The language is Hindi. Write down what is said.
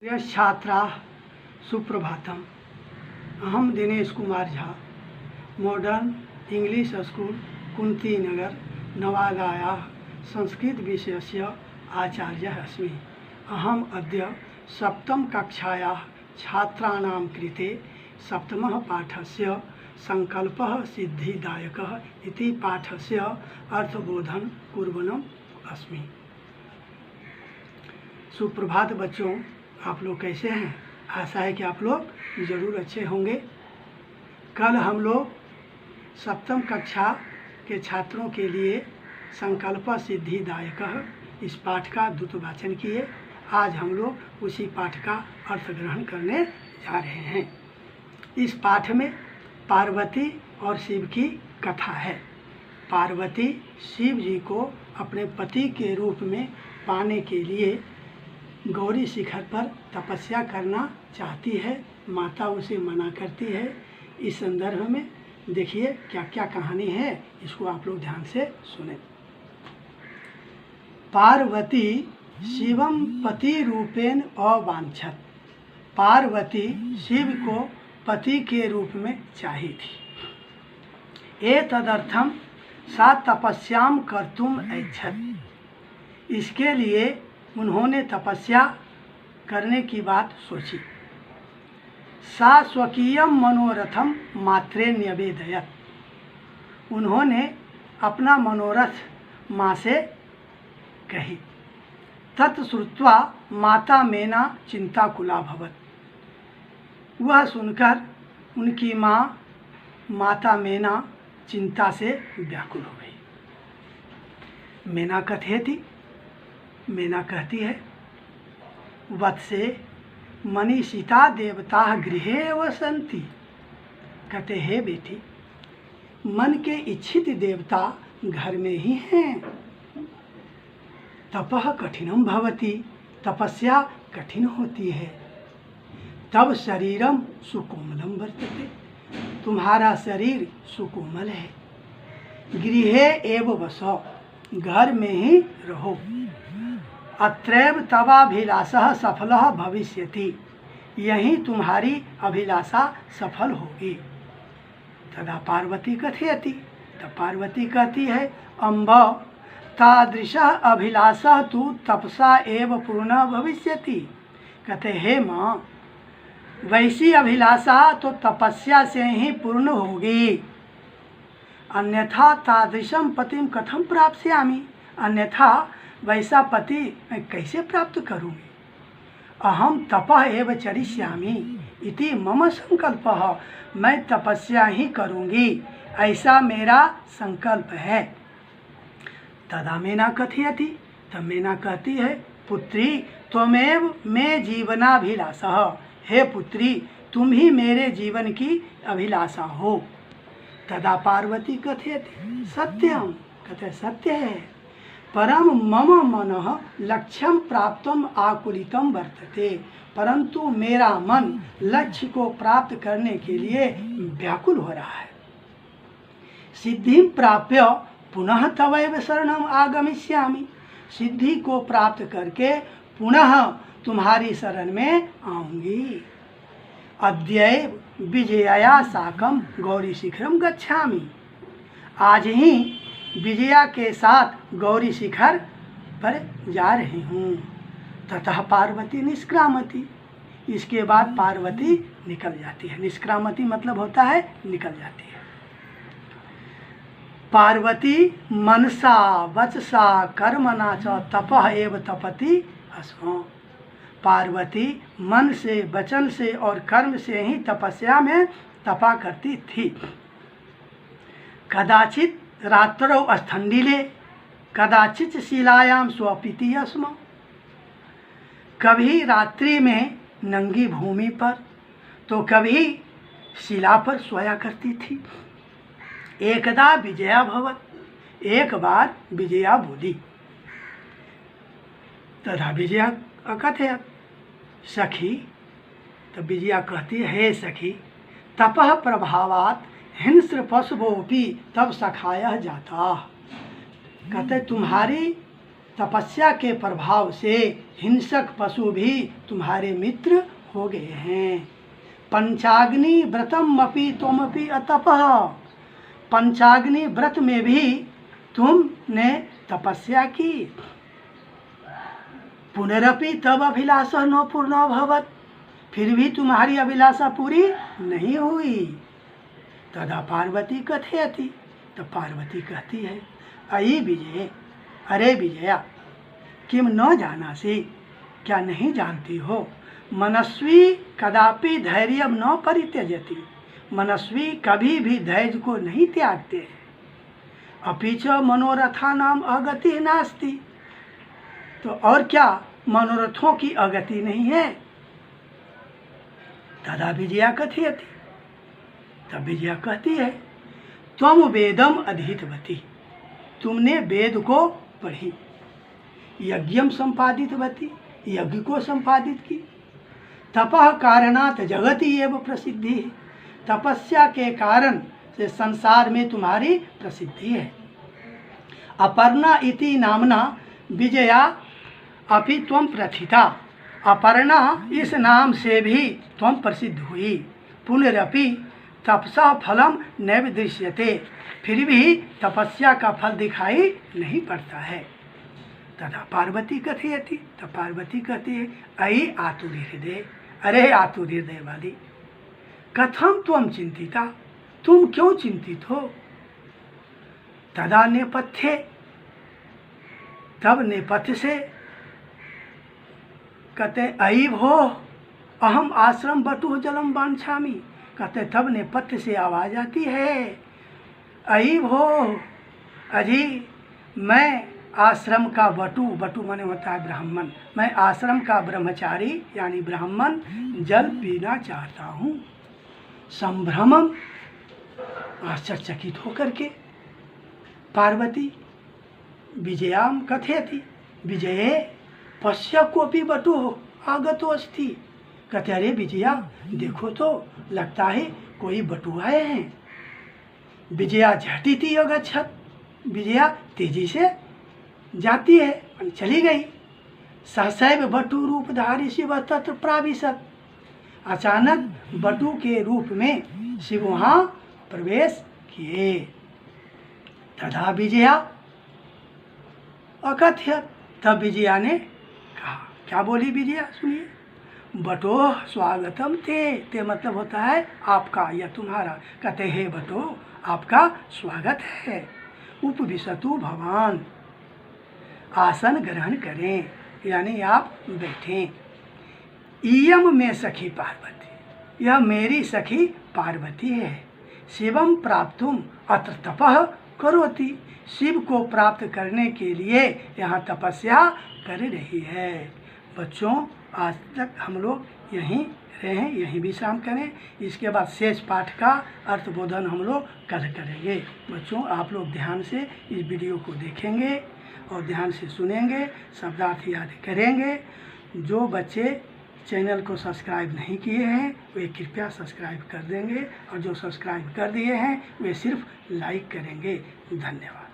प्रिय छात्रा सुप्रभातम। अहम Dinesh Kumar Jha, modern English school Kunti Nagar नवागायाः संस्कृत विषयस्य आचार्यः अस्मि। अहम अद्य सप्तमकक्षायाः छात्राणां कृते सप्तमः पाठस्य संकल्पः सिद्धिदायकः इति पाठस्य अर्थबोधन कुर्वन् अस्मि। सुप्रभात बच्चों, आप लोग कैसे हैं? आशा है कि आप लोग ज़रूर अच्छे होंगे। कल हम लोग सप्तम कक्षा के छात्रों के लिए संकल्प सिद्धिदायक इस पाठ का द्रुतवाचन किए। आज हम लोग उसी पाठ का अर्थ ग्रहण करने जा रहे हैं। इस पाठ में पार्वती और शिव की कथा है। पार्वती शिव जी को अपने पति के रूप में पाने के लिए गौरी शिखर पर तपस्या करना चाहती है। माता उसे मना करती है। इस संदर्भ में देखिए क्या क्या कहानी है, इसको आप लोग ध्यान से सुने। पार्वती शिवम पति रूपेण अवांछत। पार्वती शिव को पति के रूप में चाही थी। एतदर्थम सा तपस्याम कर्तुम ऐच्छत। इसके लिए उन्होंने तपस्या करने की बात सोची। सा स्वकीयम मनोरथम मात्रे न्यवेदयत। उन्होंने अपना मनोरथ माँ से कही। तत्श्रुत्वा माता मेना चिंताकुला भवत। वह सुनकर उनकी माँ माता मेना चिंता से व्याकुल हो गई। मेना कथयति, मेना कहती है, वत्से मनीषिता देवता गृहे एव सन्ति। कहते हे बेटी, मन के इच्छित देवता घर में ही हैं। तपः कठिनम भवति। तपस्या कठिन होती है। तब शरीरम सुकोमलम वर्तते। तुम्हारा शरीर सुकोमल है। गृहे एव वसो। घर में ही रहो। अत्रैव तवाभिलाषः सफलः भविष्यति। यही तुम्हारी अभिलाषा सफल होगी। तदा पार्वती कथयति। तब पार्वती कहती है, अम्ब तादृशः अभिलाषः तु तपसा एव पूर्णः भविष्यति। कहते हे माँ, वैसी अभिलाषा तो तपस्या से ही पूर्ण होगी। अन्यथा तादृशम पतिम कथम प्राप्स्यामि। अन्यथा वैसा पति मैं कैसे प्राप्त करूँगी। अहम तपः एव चरिष्यामि इति मम संकल्पः। मैं तपस्या ही करूँगी, ऐसा मेरा संकल्प है। तदा मेना कथयति। तब मेना कहती है, पुत्री त्वमेव मे जीवनाभिलाषः। हे पुत्री, तुम ही मेरे जीवन की अभिलाषा हो। तदा पार्वती कथयति, सत्यम। कहते सत्य है। परम मम मनः लक्ष्यम प्राप्तम आकुलितम वर्तते। परंतु मेरा मन लक्ष्य को प्राप्त करने के लिए व्याकुल हो रहा है। सिद्धिं प्राप्य पुनः तवैव शरणम आगमिष्यामि। सिद्धि को प्राप्त करके पुनः तुम्हारी शरण में आऊंगी। अद्यैव विजया साकम गौरी शिखरम गच्छामि। आज ही विजया के साथ गौरी शिखर पर जा रही हूँ। ततः पार्वती निष्क्रामती। इसके बाद पार्वती निकल जाती है। निष्क्रामती मतलब होता है निकल जाती है। पार्वती मनसा वचसा कर्मणा च तपः एव तपति अस्म। पार्वती मन से, वचन से और कर्म से ही तपस्या में तपा करती थी। कदाचित रात्रौ स्थंडिले कदाचित शिलायाम स्वपिति अस्म। कभी रात्रि में नंगी भूमि पर तो कभी शिला पर सोया करती थी। एकदा विजया भवत। एक बार विजया बोली। तथा विजया कथयत, सखी। तो विजया कहती है, हे सखी, तपः प्रभावात हिंस्र पशुओपि तब सखाया जाता। कहते तुम्हारी तपस्या के प्रभाव से हिंसक पशु भी तुम्हारे मित्र हो गए हैं। पंचाग्नि व्रतम अपि त्वमपि अतपः, पंचाग्नि व्रत में भी तुमने तपस्या की। पुनरपि तब अभिलाषा न पूर्ण भवत, फिर भी तुम्हारी अभिलाषा पूरी नहीं हुई। तदा पार्वती कथयति, तो पार्वती कहती है, अयि विजय, अरे विजया, किम न जानासि, क्या नहीं जानती हो, मनस्वी कदापि धैर्यम न परित्यजति, मनस्वी कभी भी धैर्य को नहीं त्यागते। अपि च मनोरथा नाम अगति नास्ति, तो और क्या मनोरथों की अगति नहीं है। तदा विजया कथयति, तब विजया कहती है, त्वम वेदम अधीतवती, तुमने वेद को पढ़ी, यज्ञम संपादितवती, यज्ञ को संपादित की। तपः कारणात् जगति एव प्रसिद्धि, तपस्या के कारण से संसार में तुम्हारी प्रसिद्धि है। अपर्णा इति नामना विजया अपि त्वं प्रथिता, अपर्णा इस नाम से भी त्वं प्रसिद्ध हुई। पुनरपि तपसा फलम नैव दृश्यते, फिर भी तपस्या का फल दिखाई नहीं पड़ता है। तथा पार्वती कथयति, तब पार्वती कहती है, अयि आतुर हृदय, अरे आतुर हृदय वाली, कथम त्वं चिंतिता, तुम क्यों चिंतित हो। तदा नेपथ्ये, तब नेपथ्य से कहते अयि भो अहम आश्रम बटुः जलम वांछामि, कहते तब नेपथ्य से आवाज आती है, अयि भो, अजी मैं आश्रम का बटु, बटु माने होता है ब्राह्मण, मैं आश्रम का ब्रह्मचारी यानी ब्राह्मण जल पीना चाहता हूँ। संभ्रमम, आश्चर्यचकित होकर के पार्वती विजयाम कथयति, विजये पश्य कोपि बटु आगतो अस्ति, कहते अरे विजया देखो तो लगता है कोई बटु आए हैं। विजया झटिति अगच्छत, विजया तेजी से जाती है, चली गई। सहसैव बटु रूपधारी शिव तत्र प्राविशत, अचानक बटु के रूप में शिव वहाँ प्रवेश किए। तथा विजया अकथयत, तब विजया ने कहा, क्या बोली विजया सुनिए, बटो स्वागतम ते मतलब होता है आपका या तुम्हारा, कहते हे बटो आपका स्वागत है। उपविशतु भवान, आसन ग्रहण करें, यानी आप बैठें। इयम में सखी पार्वती, यह मेरी सखी पार्वती है। शिवम प्राप्तुम अत्र तपः करोति, शिव को प्राप्त करने के लिए यहाँ तपस्या कर रही है। बच्चों आज तक हम लोग यहीं रहें, यहीं विश्राम करें, इसके बाद शेष पाठ का अर्थबोधन हम लोग कल करेंगे। बच्चों आप लोग ध्यान से इस वीडियो को देखेंगे और ध्यान से सुनेंगे, शब्दार्थ याद करेंगे। जो बच्चे चैनल को सब्सक्राइब नहीं किए हैं वे कृपया सब्सक्राइब कर देंगे, और जो सब्सक्राइब कर दिए हैं वे सिर्फ लाइक करेंगे। धन्यवाद।